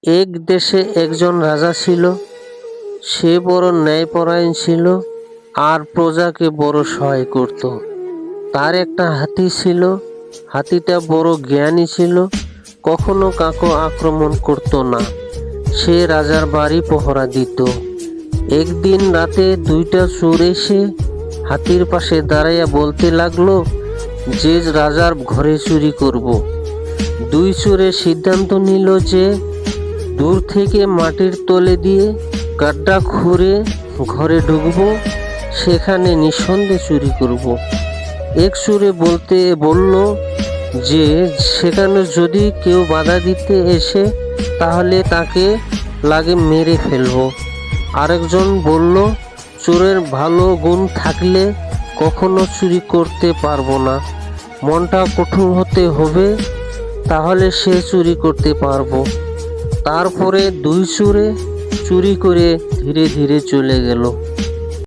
এক দেশে একজন রাজা ছিল। সে বড় ন্যায়পরায়ণ ছিল আর প্রজাকে বড় সহায় করত। তার একটা হাতি ছিল। হাতিটা বড় জ্ঞানী ছিল, কখনো কাউকে আক্রমণ করত না। সে রাজার বাড়ি পহরা দিত। একদিন রাতে দুইটা চোর এসে হাতির পাশে দাঁড়াইয়া বলতে লাগলো যে রাজার ঘরে চুরি করব। দুই চোরে সিদ্ধান্ত নিল যে দূর থেকে মাটির তলে দিয়ে গাড্ডা খুঁড়ে ঘরে ঢুকবো, সেখানে নিঃসন্দেহে চুরি করব। এক চোরে বলল যে সেখানে যদি কেউ বাধা দিতে এসে তাহলে তাকে লাগে মেরে ফেলবো। আরেকজন বলল চোরের ভালো গুণ থাকলে কখনো চুরি করতে পারবো না, মনটা কঠোর হতে হবে, তাহলে সে চুরি করতে পারবো। তারপরে দুই চোরে চুরি করে ধীরে ধীরে চলে গেল।